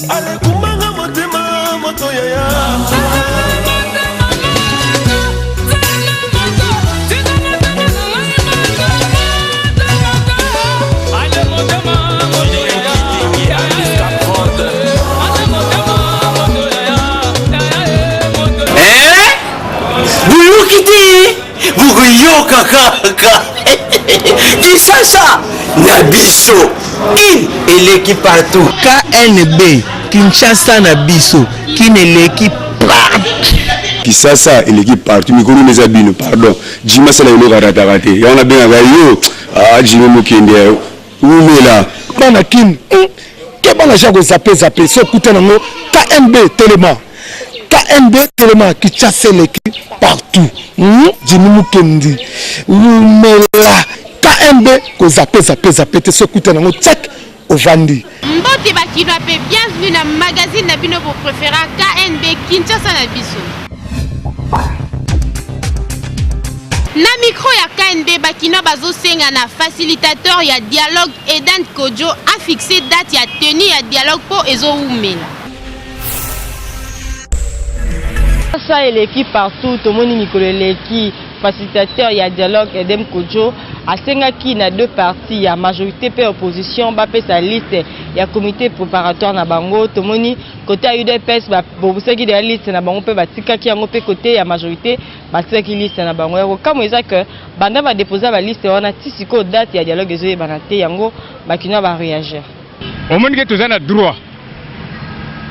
ale kumanga motema moto yaya Buguyoka kaka Kisasa Nabiso Kin eleki partout KNB Kinshasa Nabiso Kin eleki partout Kisasa eleki partout mikolo neza bino pardon Jima sala ilo karatakate Yana benga gayo Jima mukende Umela Bana kin Kebana jago zape So kute nango KNB Telema KNB Telema Kinshasa eleki partout Jimi mukendi Umela KNB ko zape te so kuta nango check ovandi Mboti bakino pe bienvenue na magazine na bino pour préférer KNB Kinshasa na biso na micro ya KNB bakino bazo senga na facilitateur ya dialogue Edan Kodjo a fixé date ya tenue ya dialogue po ezo umela ça et l'équipe partout tout le monde Nicolas l'équipe facilitateur ya dialogue Edem Kodjo a sengaki na deux parties ya majorité pe opposition ba pe sa liste ya comité préparatoire na bango tomoni côté UDPS ba bobusaki de liste na bango pe batikaki yango pe côté ya majorité batikaki liste na bango yako kama ezaka banda ba déposer ba liste wana tisiko date ya dialogue ezo yebana te yango bakina ba réagir omoni ke tozana droit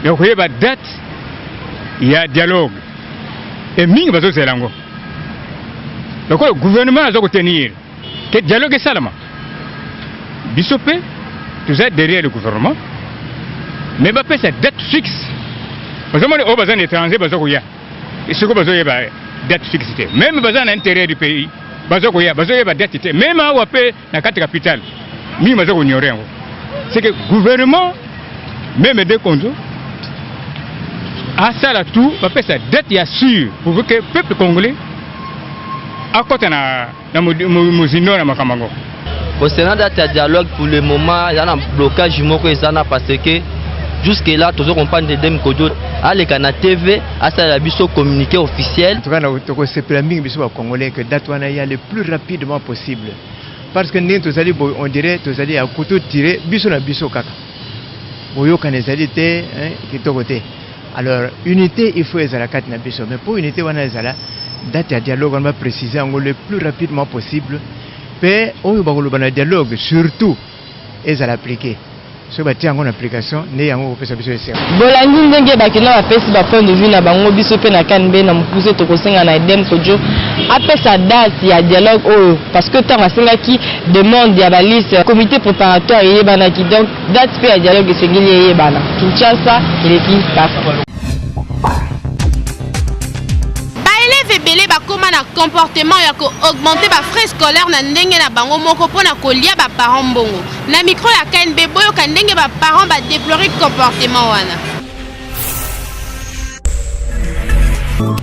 ya koyeba date ya dialogue et mingi bazo selango donc le gouvernement doit tenir que dialogue est salama. Bisopé, tout ça derrière le gouvernement. Mais bah c'est date fixe. Parce que moi au besoin étranger besoin qu'il y a. Et ce que besoin y a date fixe. Même besoin d'intérêt du pays. Besoin qu'il y a date. Même à Wapé la carte capitale. Mi besoin qu'on ignorait. C'est que gouvernement même des condos. À ça là tout, bah c'est date y a sûr pour que le peuple congolais à côté na muzino na makamango. Concernant date dialogue pour le moment, il y a un blocage moko ezana parce que jusque là toujours comprendre de Dem Kodjo à l'écran TV à ça la biso communiqué officiel. En tout cas nous c'est planning biso à congolais que date wana y a le plus rapidement possible. Parce que nous allons on dirait tous allez à couteau tiré biso na biso kaka. Boyo kanezalité hein kitoko te. Alors unité il faut ezala kat na biso mais pour unité wana ezala date à dialogue on va préciser le plus rapidement possible mais on va le dialogue surtout et à l'appliquer ce bâti en application né en fait ça biso ese bolandi ndenge bakina bapesi ba point de vue na bango biso pe na KNB na mpuso to kosenga na Edem Kodjo apesa date ya dialogue oyo parce que tant asenga ki demande ya ba liste comité préparatoire yebana ki donc date pe ya dialogue esengeli yebana Kinshasa eleki partout Belé ba koma na comportement ya ko augmenter ba frais scolaires na ndenge na bango moko pona kolia ba parents mbongo na micro ya KNB boyo ka ndenge ba parents ba déplorer comportement wana.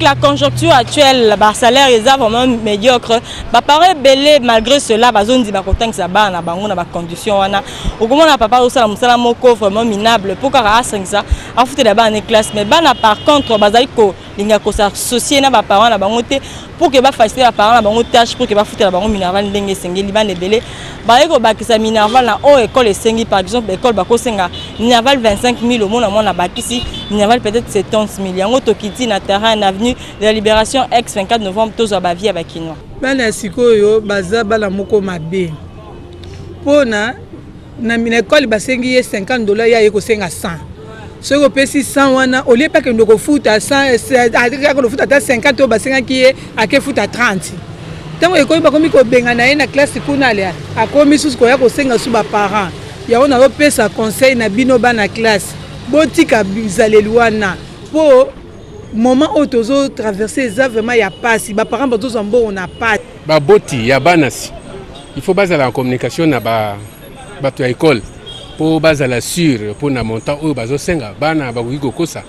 La conjoncture actuelle, le salaire est vraiment médiocre. Papa belé malgré cela, bazondi ba kotangisa ba na bango na ba condition wana. Okomona papa osala musala moko vraiment minable. Pourquoi asangisa a foutu là-bas en classe mais bana par contre bazali ko linga ko s'associer na ba parents na bango te pour que ba faciliter ba parents na bango tâche pour que ba foutu la bango minerval ndenge sengeli ba nebele. Ba ko bakisa minerval na o école sengi par exemple école ba ko senga minerval 25 000 au mona bakisi minerval peut-être 70 000. Yango tokiti na terrain avenue de la Libération ex 24 novembre tozo bavia bakino. Bana sikoyo baza bala moko mabe. Pona na école basengi $50 ya yeko senga 100. Ce que pesi 100 wana au lieu pas que ndoko futa 100 ko futa 50 to basenga ki ake futa 30. Tango école ba komi ko benga na ye na classe kuna le akomi susu ko ya ko senga su ba parents. Ya ona ro pesa conseil na bino bana classe. Botika bizalelwana po moment où tozo traverser ça vraiment y a pas si ba parents bato zambo on a pas ba boti ya banasi il faut baser la communication na ba bato ya école pour baser la sur pour na montant ou bazo senga bana ba wiko kosa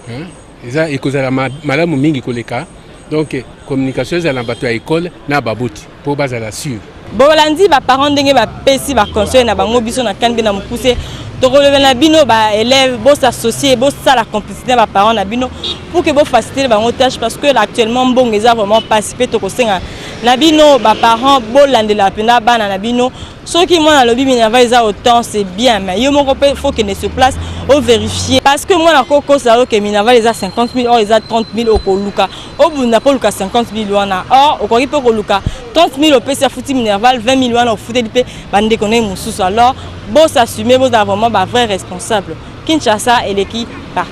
hein eza ekozala malamu mingi koleka donc communication za na bato ya école na ba boti pour baser la sur bolandi ba parents ndenge ba pesi ba conseil na bango biso na KNB na mupuse tokoloba na bino ba élèves bo s'associer bo ça la complicité ba parents na bino pour que bo faciliter bango tâche parce que là, actuellement mbongo eza vraiment participer to kosenga na bino ba parents bo landela pena bana na bino ceux qui moi na lobby Minerval eza autant c'est bien mais yo moko pe faut que ne se place au vérifier parce que moi na koko ça que Minerval eza 50 000 or eza 30 000 okoluka au bunda po luka 50 000 wana or okoki pe koluka 30 000 opesa futi Minerval 20 000 wana ofute pe bande connaît mususu alors bon s'assumer bon vraiment ba vrai responsable Kinshasa et l'équipe partout.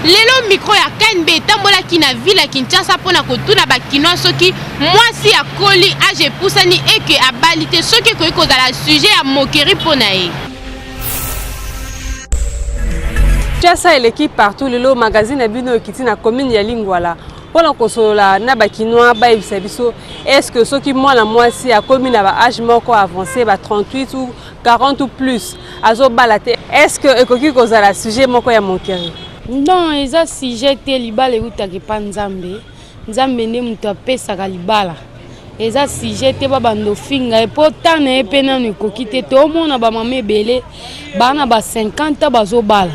Lelo micro ya KNB tambola kina ville Kinshasa pona kotuna bakino soki mwasi ya koli age pusani eke abalite soki koiko za la sujet ya moquerie pona e. Kinshasa et l'équipe partout lelo magazine bino kiti na commune ya Lingwala. Pona kosolola na bakinoa ba biso est-ce que soki mwana mwasi a commune na ba âge moko avancé ba 38 ou 40 ou plus azo balate est-ce que ekoki kozala sujet moko ya moquerie? Non, eza sujet te libala eutaki pa nzambe nzambe nde mutu apesaka libala eza sujet te babando finga epo tana ye mpe nano ekoki te toomona bamama ebele bana ba 50 bazobala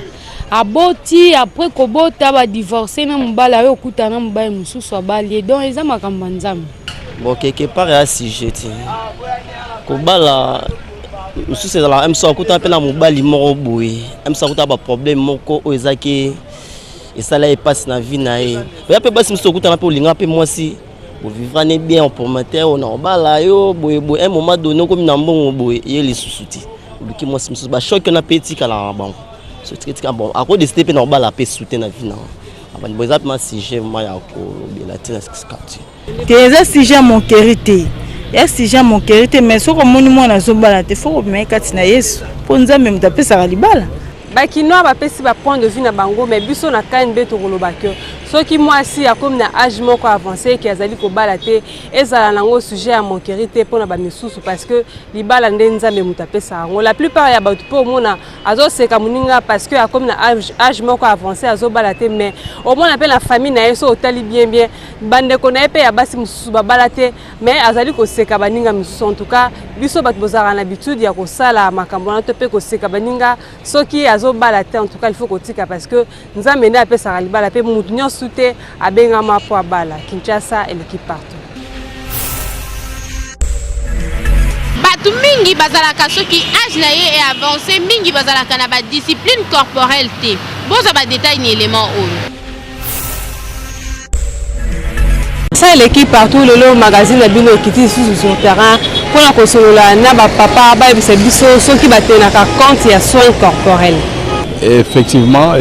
aboti après kobota badivorce na mobala oyo okuta na mobali mosusu abali donc eza makambo ya nzambe bon quelque part ya sujet te kobala mosusu ezala mso akuta mpe na mobali moko boye mso akuta baproblème moko oyo ezaki esala epasi na vie na ye oya mpe basi mosusu okuta mpe olinga mpe mwasi bovivra bien en promoteur na obala yo boye boye un moment donné okomi na mbongo boye ye lisusu te obiki mwasi mosusu bashoke na mpe etikala na bango so tika bon akodeside mpe na obala mpe soute na vie na abandi boye eza mpe ma sujet ma ya kolobela te na quartier te eza sujet moquerie te ya sujet moquerie te mais soko moni mwana azobala te faut komema kati na Yesu mpo nzambe moto apesaka libala bakinoa bapesi ba point de vue na bango mais biso na KNB tokoloba ke soki mwasi akomi na âge moko avancé ki azali kobala te ezala nango sujet ya moquerie te mpona bamisusu parce que libala nde nzambe moto apesaka yango la plupart ya bato mpe omona azoseka moninga parce que akomi na âge moko avancé azobala te mais omona mpe na famille na ye so otali bien bandeko na ye mpe ya basi mosusu babala te mais azali koseka baninga misusu en tout cas biso bato bozalaka na habitude ya kosala makambo wana to mpe koseka baninga soki azobala te en tout cas il faut kotika parce que nzambe nde apesaka libala mpe mutu nyonso te abengama po abala. Kinshasa et l'équipe partout. Batu mingi bazalaka soki âge na ye et avancé mingi bazalaka na ba discipline corporelle te boza ba détail ni élément oyo. Ça l'équipe partout le magazine na bino kiti sur terrain pour la kosolola na ba papa ba biso soki batenaka compte ya soins corporels. Effectivement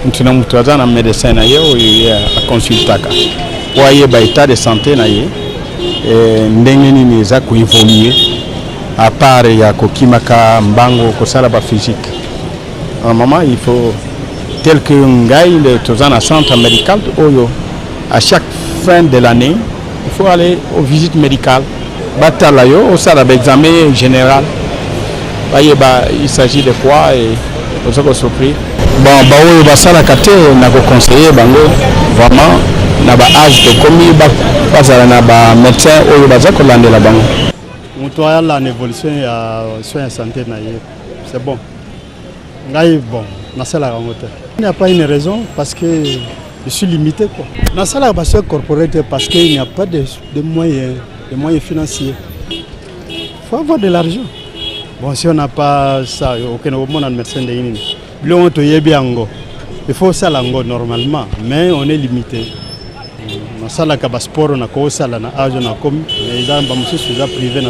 nous avons un médecin qui a consulté. Pour avoir l'état de santé, nous avons évolué. À part il y a Kokimaka, Mbango, Kosalaba physique. À un moment, il faut, tel que un gars, dans un centre médical, à chaque fin de l'année, il faut aller aux visites médicales. Batalayo, au salle d'examen général. Il s'agit de quoi et vous êtes surpris. Bon, baoyo basala kate na ko conseiller bango vraiment na ba âge de komi bazala na ba médecin oyo baza ko landela bango. Muto ya la évolution ya soins santé na ye. C'est bon. Ngai bon, na sala rangote. Il n'y a pas une raison parce que je suis limité quoi. Na sala ba soins corporels parce qu'il n'y a pas de moyens financiers. Il faut avoir de l'argent. Bon, si on n'a pas ça, aucun moment de médecin de l'Union. Il faut ça normalement, mais on est limité. On a un sport, on a un âge, on a comme les gens privés, on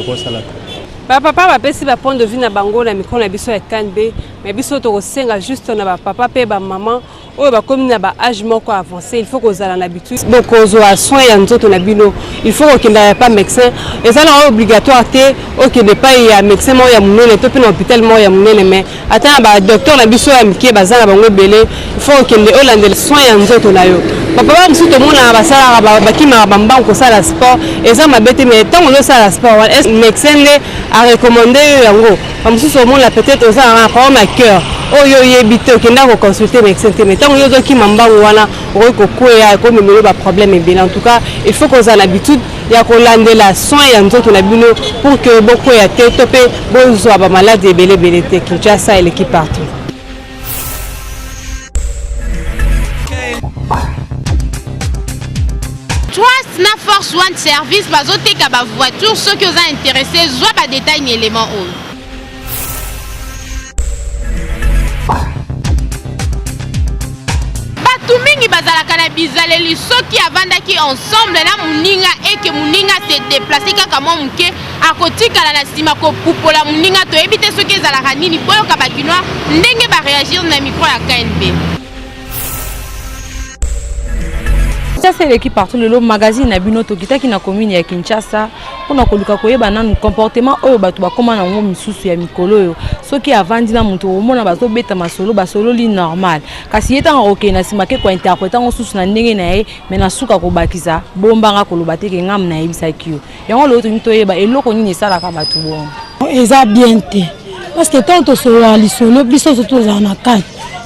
a papa bapesi ba point de vue na bango na micro na biso ya KNB mais biso to kosenga juste na ba papa pe ba maman oyo ba komi na ba âge moko avancé il faut kozala na habitude donc kozwa soin ya nzoto na bino il faut kokenda pas médecin ezala obligatoire te okende pa ya médecin mo ya munene to pe na hôpital mo ya munene mais ata ba docteur na biso ya mike bazala bango belé il faut kokende olandela soin ya nzoto na yo papa mosusu tomona basalaka bakimaka bambangu kosala sport eza mabe te mais ntango ozosala sport wana est médecin nde arecommande yo yango bamosusu omona peut-être ozalaka problème ya cœur oyo oyebi te okenda koconsulte médecin te mais ntango yo ozokima mbangu wana okoki kokweya ekomemelo baproblème ebele en tout cas il faut kozala na habitude ya kolandela soin ya nzoto na bino pour que bokweya te to mpe bozwa bamaladi ebelebele te Kinshasa eleki partout. Na Force One Service bazoteka ba voiture ceux qui ont intéressé zwa ba détail ni élément oyo. Batu mingi bazalaka na bizaleli soki avandaki ensemble na muninga eke muninga se déplacer kaka mwa muke akotikala na sima kopupola muninga to ebite soki ezalaka nini boyo ka bakinoa ndenge ba réagir na micro ya KNB. Ça c'est l'équipe partout le magazine na bino to kitaki na commune ya Kinshasa pona koluka koyeba nanu comportement oyo bato bakoma na ngo misusu ya mikolo yo soki avandi na mutu omona bazo beta masolo basolo li normal kasi yeta ngoke na simake ko interpréter ngo susu na ndenge na ye mena suka ko bakiza bombanga koloba te ke ngam na yebisa kiyo yango lo to mito yeba eloko nini sala ka bato bon eza bien te parce que tant to solo lisolo biso to za na kati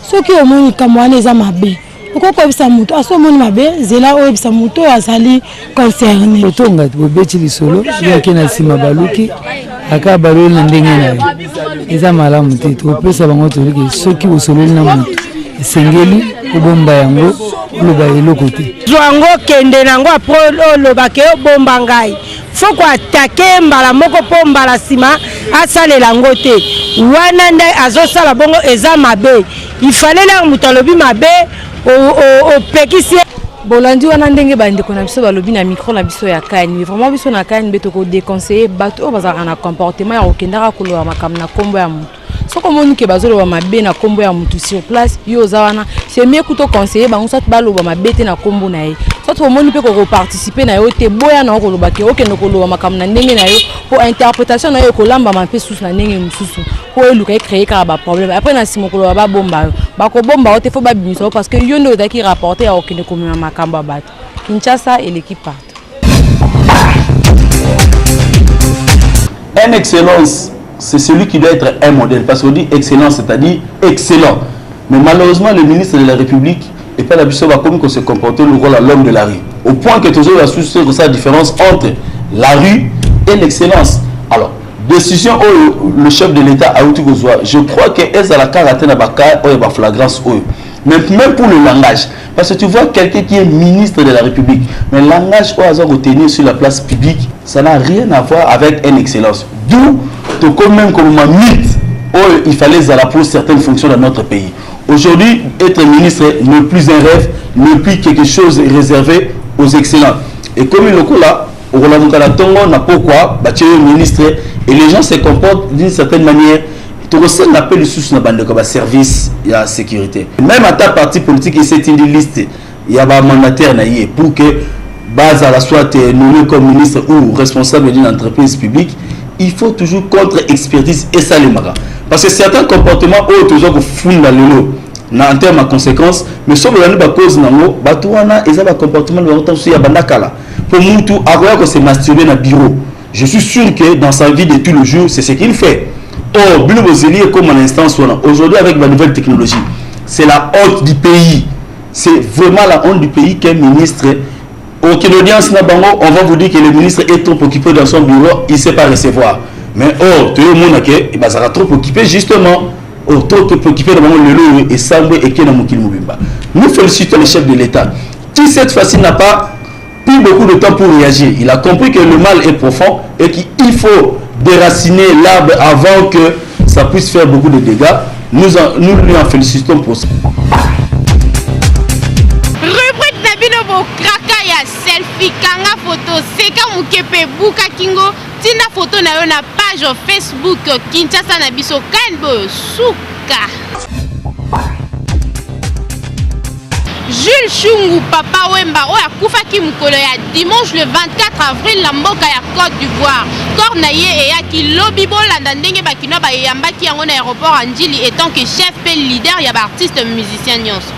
soki omoni kamwana eza mabe Pourquoi ça moto à ce moment là zela o bisa moto azali concerné otonga bobeti lisolo ya kena sima baluki aka baloli na ndenge na eza malamu te to pesa bango to liki soki osololi na moto esengeli obomba yango loba eloko te zwango kende nango apro loba ke obomba ngai faut ko attaquer mbala moko po mbala sima asalela ngo te wana nde azosala bongo eza mabe il fallait la mutalobi mabe o pekisi bolandi wana ndenge bandeko na biso balobi na micro na biso ya kani vraiment biso na kani beto ko déconseiller bato bazaka na comportement ya okendaka koloba makambo na kombo ya mutu soko moni ke bazoloba mabe na kombo ya mutu sur place yo zawana c'est mieux kuto conseiller bango soit baloba mabe te na kombo na ye soit omoni pe ko participer na yo te boya na koloba ke okende koloba makambo na ndenge na yo pour interprétation na yo ko lamba mape susu na ndenge mususu po eluka créer ka ba problème après na simo koloba ba bomba ba ko bomba o te faut ba bimisa parce que yo ndo daki rapporter ya okende komema makambo bato Kinshasa et l'équipe partout. Une excellence, c'est celui qui doit être un modèle. Parce qu'on dit excellence, c'est-à-dire excellent. Mais malheureusement, le ministre de la République n'est pas l'habitude de se comporter le rôle à l'homme de la rue. Au point que toujours il y a sur la différence entre la rue et l'excellence. Alors, décision où le chef de l'État a eu tout besoin. Je crois que est à la carte de flagrance. Mais même pour le langage, parce que tu vois quelqu'un qui est ministre de la République, mais le langage au hasard retenu sur la place publique, ça n'a rien à voir avec une excellence. D'où, même comme un mythe, il fallait pour certaines fonctions dans notre pays. Aujourd'hui, être ministre n'est plus un rêve, n'est plus quelque chose réservé aux excellents. Et comme il est là, au Roland Tongo n'a pourquoi, ministre, et les gens se comportent d'une certaine manière. Tu reçois l'appel sous une bande de service et la sécurité. Même à ta parti politique, il s'est une liste. Il y a un mandataire pour que base à la soit nommé comme ministre ou responsable d'une entreprise publique. Il faut toujours contre-expertise et ça les magas. Parce que certains comportements ont toujours fondent dans le lot. En termes de conséquences, mais sauf que nous avons cause nango, batouana et ça va comportement de longtemps sur Yabandakala. Pour nous tout, avoir que c'est masturber dans le bureau. Je suis sûr que dans sa vie de tous les jours, c'est ce qu'il fait. Oh, Bruno Bozeli est comme un instant aujourd'hui avec la nouvelle technologie. C'est la honte du pays. C'est vraiment la honte du pays qu'un ministre. Aucune audience n'a pas. On va vous dire que le ministre est trop occupé dans son bureau, il ne sait pas recevoir. Mais oh, tout le monde il sera trop occupé justement. Oh, trop occupé dans le lot et Sambé et Kenamukil Mubimba. Nous félicitons le chef de l'État qui cette fois-ci n'a pas pris beaucoup de temps pour réagir. Il a compris que le mal est profond et qu'il faut déraciner l'arbre avant que ça puisse faire beaucoup de dégâts. Nous lui en félicitons pour ça. Rubrique Nabino Kraka ya selfie kanga photo seka mukepe buka kingo tina photo na yo na page Facebook Kinshasa na biso kanbo suka. Jules Chungu Papa Wemba oya kufaki mukolo ya dimanche le 24 avril la mboka ya Côte d'Ivoire. Cornaye et yaki lobby bolanda ndenge bakino ba yambaki yango na aéroport Anjili étant que chef et leader ya ba artiste musicien nyonso.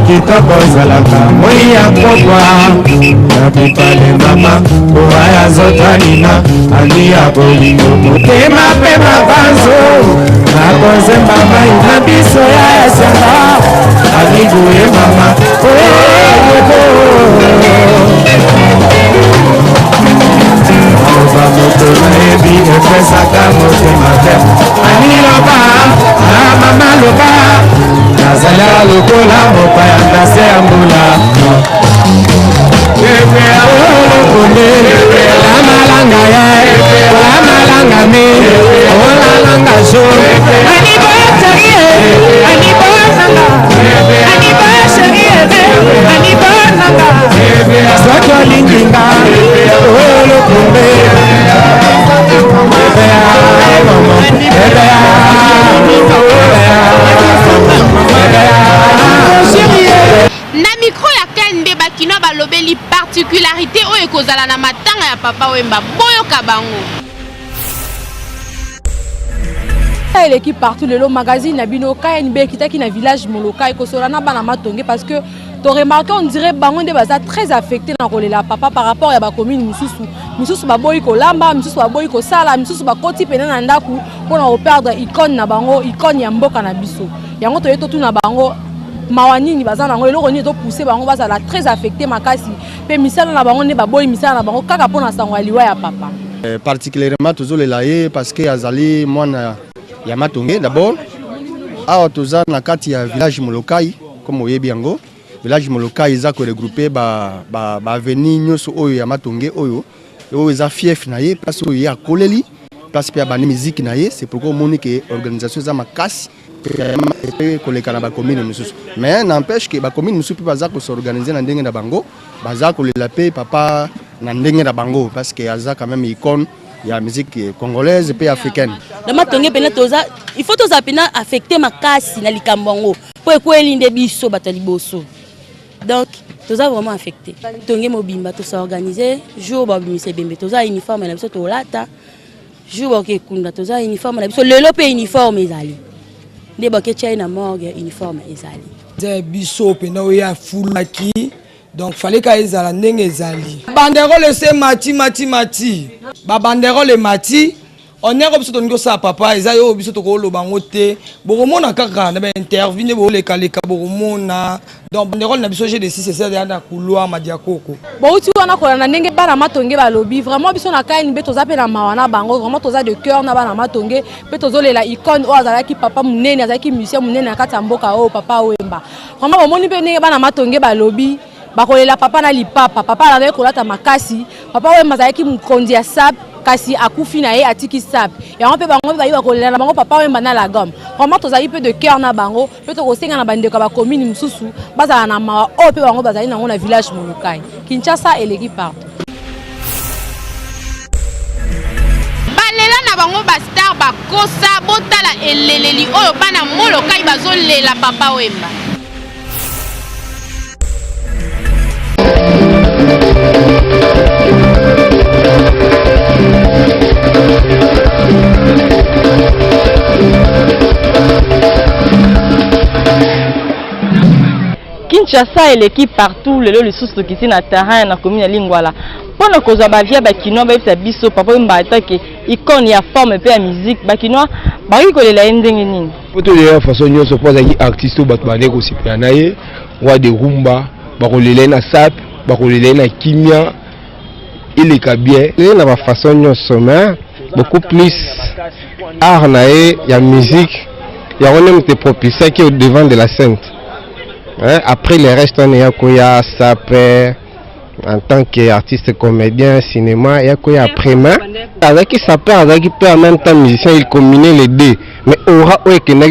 kitoko ezalaka moi ya pokwa na bipale mama kovaya zotalina ali ya bolingo motema mpe mabanzo nakozemba mai na biso ya esanga aliguye mama oba moto nayebi epesaka motema te aliloba na mama loba nazala lokola mopaya ndase ya mbula olokone lamalanga ye lamalanga me olalanga jo aniboya sharie aniboya nanga aniboya sharie aniboya nanga soki olinginga olokone na micro ya KNB bakino balobeli particularité oyo ekozala na matanga ya Papa Wemba boyoka bango. L'équipe partout le magazine na bino KNB kitaki na village moloka ekosola na bana matonge parce que tu remarqué on dirait bango de baza très affecté na kolela papa par rapport à ba commune misusu baboyi ko lamba misusu baboyi ko sala misusu bakoti pena na ndaku pona o perdre icône na bango icône ya mboka na biso yango to yeto na bango mawanini baza nango eloko ni to pousser bango baza la très affecté makasi pe misala na bango ne baboyi misala na bango kaka pona sango aliwa ya papa particulièrement tozolela ye parce que azali mwana ya matonge d'abord awa toza na kati ya village molokai comme oyebi yango village molokai eza ko regrouper ba avenue nyonso oyo ya matonge oyo eza fief na ye place oyo ya koleli place pe ba musique na ye c'est pourquoi moni que organisation za makasi pe koleka na ba commune mususu mais n'empêche que ba commune mususu pe baza ko s'organiser na ndenge na bango baza ko lela pe papa na ndenge na bango parce que aza quand même icône ya musique congolaise et africaine. Dans ma tongue toza il faut toza pena affecter makasi na likambongo pour ekwelinde biso bataliboso. Donc toza vraiment affecté. Tongue mobimba to s'organiser jour ba bimise bembe toza uniforme na biso to lata jour ba ke kunda toza uniforme na biso lelo pe uniforme ezali. Nde ba ke chai na morgue uniforme ezali. Ze biso pena ya fulaki. Donc fallait qu'ils aient ndenge ezali. Banderole c'est mati. Ba banderole mati. On est comme ça on ça papa ils ayo biso to ko lo bango te. Boromona kaka na ba intervenir bo le kaleka boromona. Donc banderole na biso j'ai de 6 et 7 ya na couloir madiakoko. Bon tu wana ko na ndenge bana matonge ba lobi vraiment biso na KNB toza pe na mawana bango vraiment toza de cœur na bana matonge pe tozolela icône o azala ki papa munene azala ki musicien munene na kata mboka o Papa Wemba. Vraiment bomoni pe ndenge bana matonge ba lobi bakolela papa na lipapa papa na kolata makasi Papa Wemba azalaki mukonzi ya sap kasi akufi na ye atiki sap et on peut bango ba kolela na bango Papa Wemba na la gomme vraiment tozali peu de cœur na bango pe to kosenga na bandeko ba commune mususu bazala na ma o pe bango bazali na ngona village molukai Kinshasa et l'équipe part balela na bango ba star ba kosa botala eleleli oyo bana molokai bazolela Papa Wemba. Kinshasa et l'équipe partout, le sous qui est na terrain na commune Lingwala. Pendant que vous avez bakinois ba ita biso papa mbata ke icône ya forme pe ya musique bakinois ba ko lela ndenge nini. Poto de façon nyo se pose ki artiste ou bato bane ko sipiana ye wa de rumba ba ko lela na sap ba ko lela na kimia il est bien et na ba façon nyo sommet beaucoup plus art na ye ya musique ya on aime te propulser qui au devant de la scène. Après le reste on est à Koya Sapé en tant qu'artiste comédien cinéma il y a Koya après-main avec qui Sapé avec qui peut en même temps musicien il combinait les deux mais aura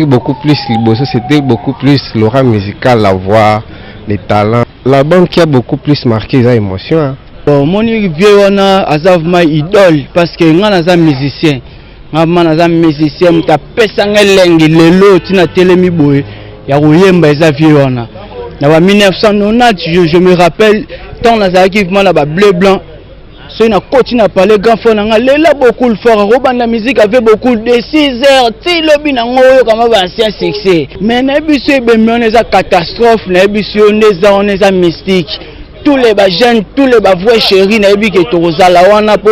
beaucoup plus liboso c'était beaucoup plus l'aura musical la voix les talents la bande qui a beaucoup plus marqué les émotions. Bon mon vieux on a azav ma idole parce que on a un musicien un musicien m'ta pesa ngelengi lelo tina telemi boy ya koyemba eza vieux wana na 1990 je me rappelle tant nazaki vivement là bleu blanc so na continue à parler grand frère nga lela beaucoup le fort roban la musique avait beaucoup de 6 heures ti lobi na ngoyo kama ba ancien succès mais na biso ebemone za catastrophe na biso on est mystique tous les jeunes tous les voix chérie na bi ke tozala wana po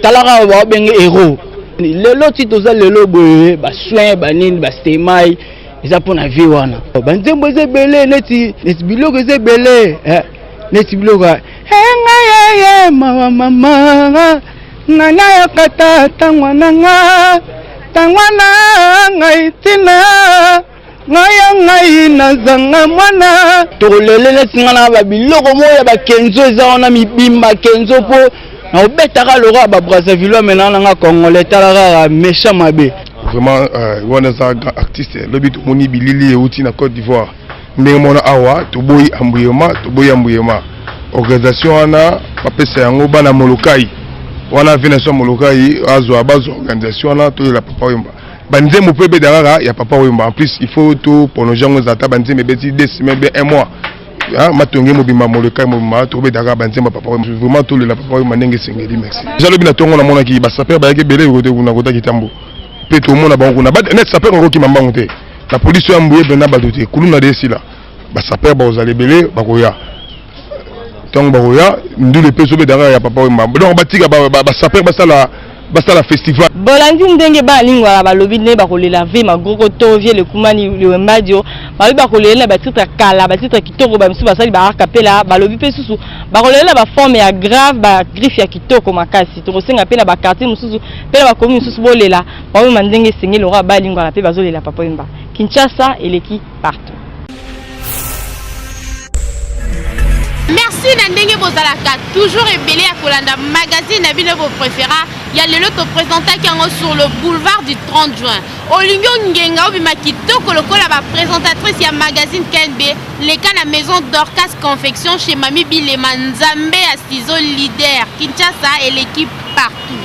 talaka ba benge héros lelo ti toza lelo boye ba soin ba nini ba stemai ils pour la vie wana banzembo ezebele neti biloko ezebele neti biloko nga mama nana yakata tangwana itina ngai nazanga mwana tolele neti nga na ba biloko moya ba kenzo eza wana mibimba kenzo po na obetaka lora ba Brazzaville maintenant nga congolais talaka méchant mabe. Vraiment, on est un grand artiste. Le but moni bilili et outil na Côte d'Ivoire. Mais mon awa, toboy ambouyema. Organisation ana, papa c'est un oba na molokai. On a venu sur molokai, azo à base organisation ana, tout la papa wemba. Banze mo pebe derrière, ya papa wemba. En plus, il faut tout pour nos gens zata banze me beti 2 semaines, 1 mois. Ah, matonge mo bima molokai mo ma tobe derrière banze ma papa wemba. Vraiment tout la papa wemba ndenge sengeli merci. Jalo bina tongo na mona ki ba saper ba yake belé ko kota kitambo. Tout le monde a beaucoup net ça peut qui m'a monté la police a emboué bena badoté kuluna de sila ba saper ba ozale belé ba koya donc ba koya ndu le peso be dara ya papa wemba donc batika ba saper ba sala festival bolandi ndenge ba lingwa ba lobi ne ba kolela ve ma goko to vie le kumani le wembadio ba kolela ba titre kala ba titre kitoko ba msu ba sali ba kapela ba lobi pe susu ba kolela ba forme ya grave ba griffe ya kitoko makasi to kosenga pe na ba quartier mususu pe ba commune mususu bolela ba mandenge sengi le roi ba lingwa la pe bazolela papa wemba Kinshasa et l'équipe partout. Merci Nandenge Bozalaka, toujours ébélé à Kolanda magazine à vos préférés. Il y a le lot présenté sur le boulevard du 30 juin. Olingo Ngenga Obimakito Kolokola la présentatrice ya magazine KNB, les cas la maison d'Orcas Confection chez Mami Bileman Zambé à Ciseaux leader Kinshasa et l'équipe partout.